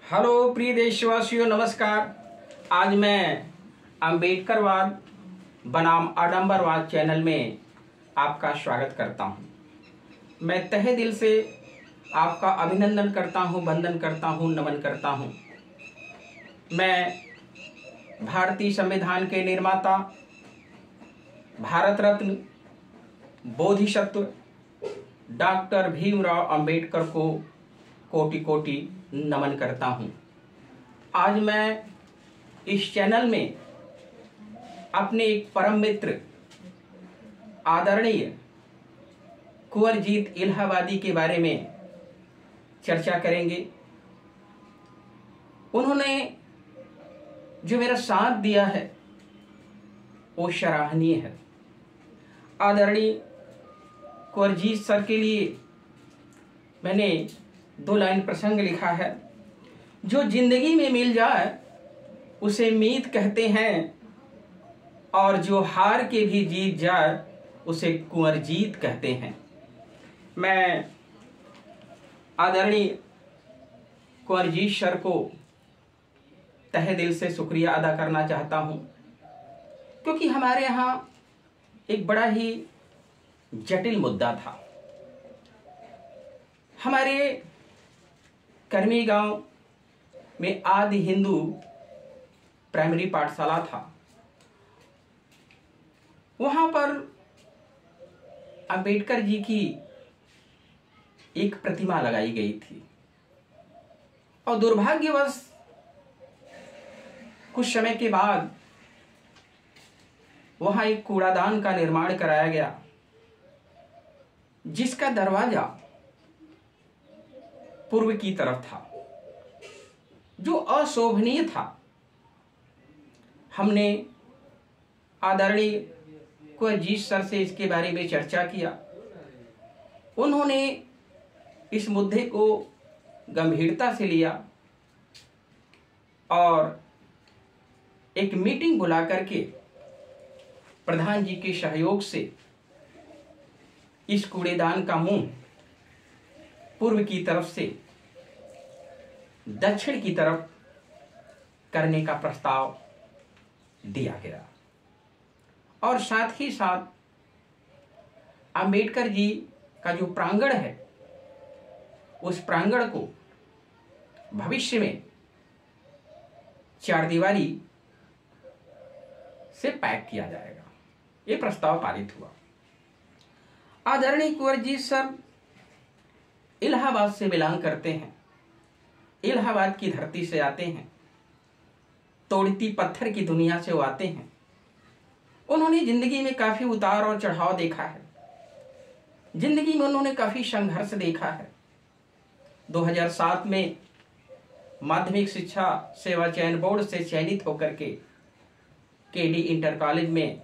Hello प्रिय देशवासियों, नमस्कार। आज मैं अंबेडकर वाद बनाम आडंबरवाद चैनल में आपका स्वागत करता हूं। मैं तहे दिल से आपका अभिनंदन करता हूं, वंदन करता हूं, नमन करता हूं। मैं भारतीय संविधान के निर्माता, भारत रत्न, बोधिसत्व डॉक्टर भीमराव अंबेडकर को कोटि कोटि नमन करता हूं। आज मैं इस चैनल में अपने एक परम मित्र आदरणीय कुंवरजीत इलाहाबादी के बारे में चर्चा करेंगे। उन्होंने जो मेरा साथ दिया है वो सराहनीय है। आदरणीय कुंवरजीत सर के लिए मैंने 2 लाइन प्रसंग लिखा है। जो जिंदगी में मिल जाए उसे मीत कहते हैं, और जो हार के भी जीत जाए उसे कुंवरजीत कहते हैं। मैं आदरणीय कुंवरजीत सर को तहे दिल से शुक्रिया अदा करना चाहता हूं, क्योंकि हमारे यहाँ एक बड़ा ही जटिल मुद्दा था। हमारे कर्मी गांव में आदि हिंदू प्राइमरी पाठशाला था। वहां पर अंबेडकर जी की एक प्रतिमा लगाई गई थी, और दुर्भाग्यवश कुछ समय के बाद वहां एक कूड़ादान का निर्माण कराया गया, जिसका दरवाजा पूर्व की तरफ था, जो अशोभनीय था। हमने आदरणीय कुंवरजीत सर से इसके बारे में चर्चा किया। उन्होंने इस मुद्दे को गंभीरता से लिया और एक मीटिंग बुला करके प्रधान जी के सहयोग से इस कूड़ेदान का मुंह पूर्व की तरफ से दक्षिण की तरफ करने का प्रस्ताव दिया गया, और साथ ही साथ अंबेडकर जी का जो प्रांगण है उस प्रांगण को भविष्य में चारदीवारी से पैक किया जाएगा। ये प्रस्ताव पारित हुआ। आदरणीय कुंवरजीत सर इलाहाबाद से बिलोंग करते हैं, इलाहाबाद की धरती से आते हैं, तोड़ती पत्थर की दुनिया से वो आते हैं। उन्होंने जिंदगी में काफी उतार और चढ़ाव देखा है। जिंदगी में उन्होंने काफी संघर्ष देखा है। 2007 में माध्यमिक शिक्षा सेवा चयन बोर्ड से चयनित होकर के केडी इंटर कॉलेज में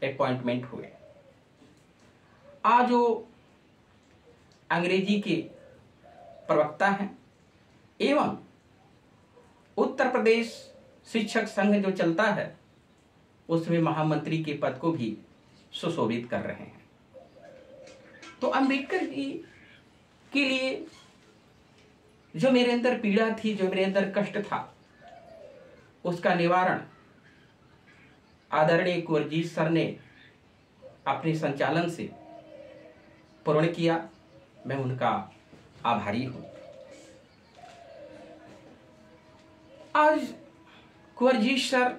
अपॉइंटमेंट हुए। आज वो अंग्रेजी के प्रवक्ता हैं एवं उत्तर प्रदेश शिक्षक संघ जो चलता है उसमें महामंत्री के पद को भी सुशोभित कर रहे हैं। तो अंबेडकर जी के लिए जो मेरे अंदर पीड़ा थी, जो मेरे अंदर कष्ट था, उसका निवारण आदरणीय कुंवरजीत सर ने अपने संचालन से पूर्ण किया। मैं उनका आभारी हूं। आज कुंवरजीत सर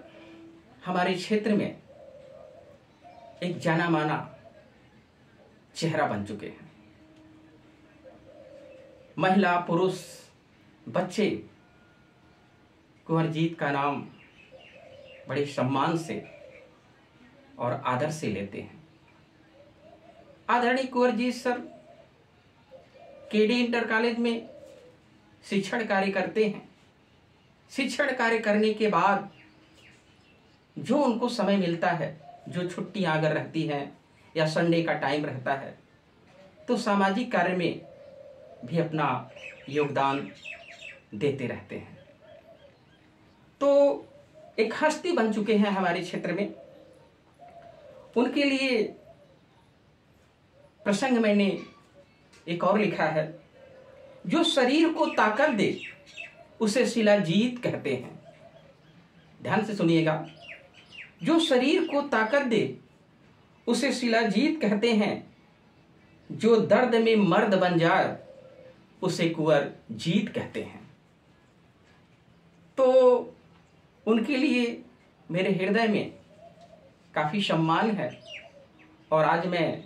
हमारे क्षेत्र में एक जाना माना चेहरा बन चुके हैं। महिला, पुरुष, बच्चे कुंवरजीत का नाम बड़े सम्मान से और आदर से लेते हैं। आदरणीय कुंवरजीत सर केडी इंटर कॉलेज में शिक्षण कार्य करते हैं। शिक्षण कार्य करने के बाद जो उनको समय मिलता है, जो छुट्टियां अगर रहती हैं या संडे का टाइम रहता है, तो सामाजिक कार्य में भी अपना योगदान देते रहते हैं। तो एक हस्ती बन चुके हैं हमारे क्षेत्र में। उनके लिए प्रसंग मैंने एक और लिखा है। जो शरीर को ताकत दे उसे शिलाजीत कहते हैं। ध्यान से सुनिएगा, जो शरीर को ताकत दे उसे शिलाजीत कहते हैं, जो दर्द में मर्द बन जाए उसे कुंवर जीत कहते हैं। तो उनके लिए मेरे हृदय में काफ़ी सम्मान है और आज मैं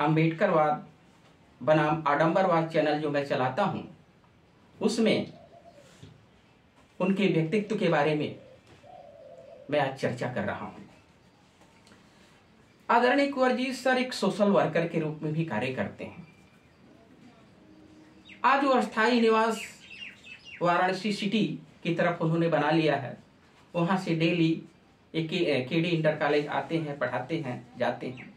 अम्बेडकरवाद बनाम आडंबरवाद चैनल जो मैं चलाता हूँ उसमें उनके व्यक्तित्व के बारे में मैं आज चर्चा कर रहा हूँ। आदरणीय कुंवर जी सर एक सोशल वर्कर के रूप में भी कार्य करते हैं। आज वो अस्थायी निवास वाराणसी सिटी की तरफ उन्होंने बना लिया है। वहाँ से डेली केडी इंटर कॉलेज आते हैं, पढ़ाते हैं, जाते हैं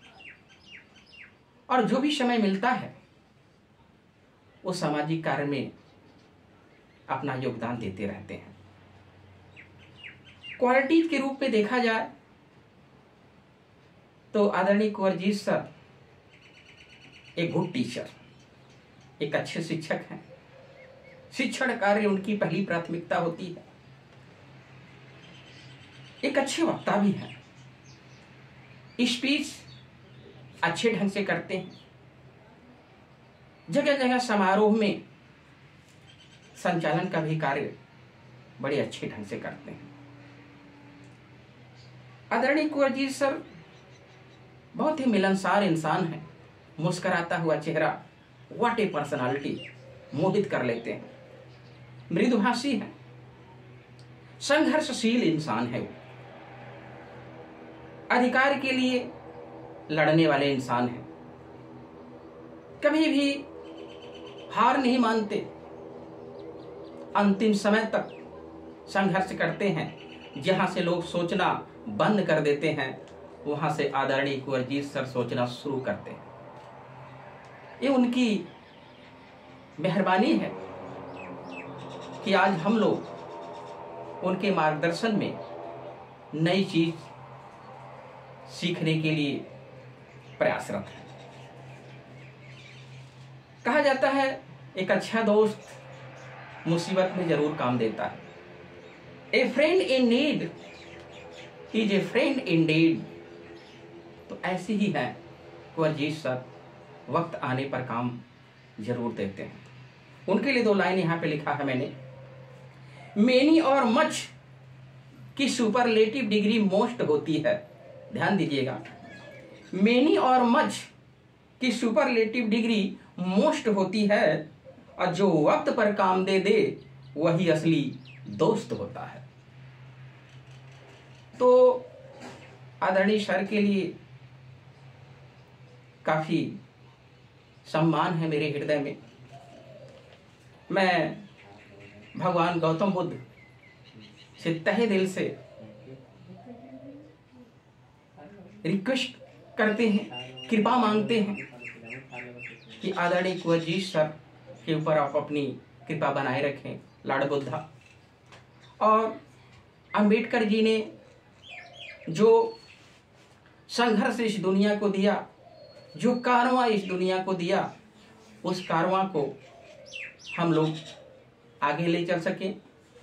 और जो भी समय मिलता है वो सामाजिक कार्य में अपना योगदान देते रहते हैं। क्वालिटी के रूप में देखा जाए तो आदरणीय कुंवर जी सर एक गुड टीचर, एक अच्छे शिक्षक हैं। शिक्षण कार्य उनकी पहली प्राथमिकता होती है। एक अच्छे वक्ता भी हैं, स्पीच अच्छे ढंग से करते हैं। जगह जगह समारोह में संचालन का भी कार्य बड़े अच्छे ढंग से करते हैं। आदरणीय कुंवर जी सर बहुत ही मिलनसार इंसान है। मुस्कुराता हुआ चेहरा, व्हाट ए पर्सनालिटी, मोहित कर लेते हैं। मृदुभाषी है, संघर्षशील इंसान है। वो अधिकार के लिए लड़ने वाले इंसान हैं। कभी भी हार नहीं मानते, अंतिम समय तक संघर्ष करते हैं। जहां से लोग सोचना बंद कर देते हैं वहां से आदरणीय कुंवर जी सर सोचना शुरू करते हैं। ये उनकी मेहरबानी है कि आज हम लोग उनके मार्गदर्शन में नई चीज सीखने के लिए प्रयासरत हैं। कहा जाता है एक अच्छा दोस्त मुसीबत में जरूर काम देता है। ए friend in need is a friend Indeed. तो ऐसी ही है कुंवर जी सर, वक्त आने पर काम जरूर देते हैं। उनके लिए 2 लाइन यहाँ पे लिखा है मैंने। मेनी और मच की सुपरलेटिव डिग्री मोस्ट होती है। ध्यान दीजिएगा, मेनी और मच की सुपरलेटिव डिग्री मोस्ट होती है और जो वक्त पर काम दे दे वही असली दोस्त होता है। तो आदरणीय सर के लिए काफी सम्मान है मेरे हृदय में। मैं भगवान गौतम बुद्ध से तहे दिल से रिक्वेस्ट करते हैं, कृपा मांगते हैं कि आदरणीय कुंवर जी सर के ऊपर आप अपनी कृपा बनाए रखें, लाड बुद्धा। और अंबेडकर जी ने जो संघर्ष इस दुनिया को दिया, जो कारवां इस दुनिया को दिया, उस कारवां को हम लोग आगे ले चल सकें।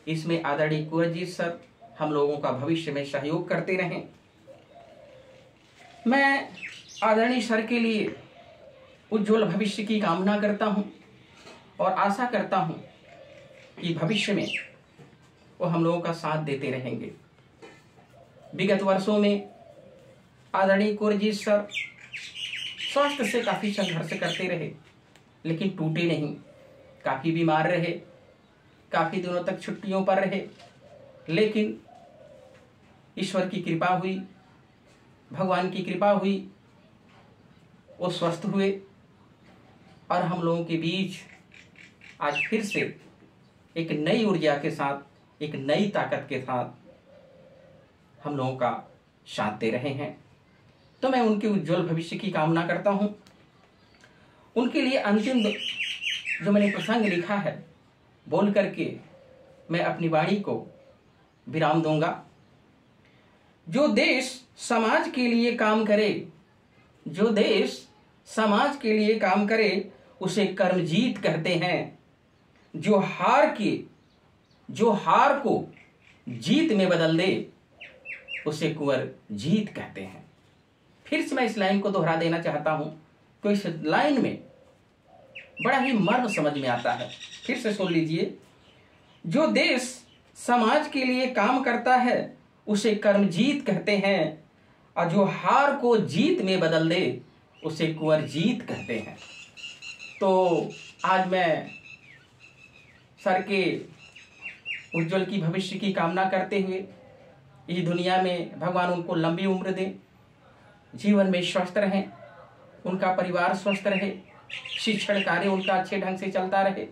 इसमें आदरणीय कुंवर जी सर हम लोगों का भविष्य में सहयोग करते रहें। मैं आदरणीय सर के लिए उज्जवल भविष्य की कामना करता हूं और आशा करता हूं कि भविष्य में वो हम लोगों का साथ देते रहेंगे। विगत वर्षों में आदरणीय कुंवर जी सर स्वास्थ्य से काफ़ी संघर्ष करते रहे, लेकिन टूटे नहीं। काफ़ी बीमार रहे, काफ़ी दिनों तक छुट्टियों पर रहे, लेकिन ईश्वर की कृपा हुई, भगवान की कृपा हुई, वो स्वस्थ हुए और हम लोगों के बीच आज फिर से एक नई ऊर्जा के साथ, एक नई ताकत के साथ हम लोगों का साथ दे रहे हैं। तो मैं उनके उज्जवल भविष्य की कामना करता हूं। उनके लिए अंतिम जो मैंने प्रसंग लिखा है बोल करके मैं अपनी वाणी को विराम दूंगा। जो देश समाज के लिए काम करे, जो देश समाज के लिए काम करे उसे कर्मजीत कहते हैं। जो हार के जो हार को जीत में बदल दे उसे कुंवर जीत कहते हैं। फिर से मैं इस लाइन को दोहरा देना चाहता हूं, तो इस लाइन में बड़ा ही मर्म समझ में आता है। फिर से सुन लीजिए। जो देश समाज के लिए काम करता है उसे कर्मजीत कहते हैं, और जो हार को जीत में बदल दे उसे कुंवर जीत कहते हैं। तो आज मैं सर के उज्जवल की भविष्य की कामना करते हुए, इस दुनिया में भगवान उनको लंबी उम्र दे, जीवन में स्वस्थ रहें, उनका परिवार स्वस्थ रहे, शिक्षण कार्य उनका अच्छे ढंग से चलता रहे,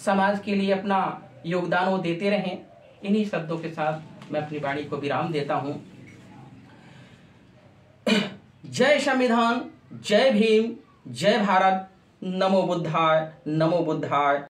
समाज के लिए अपना योगदान वो देते रहें। इन्हीं शब्दों के साथ मैं अपनी वाणी को विराम देता हूं। जय संविधान, जय भीम, जय भारत, नमो बुद्धाय, नमो बुद्धाय।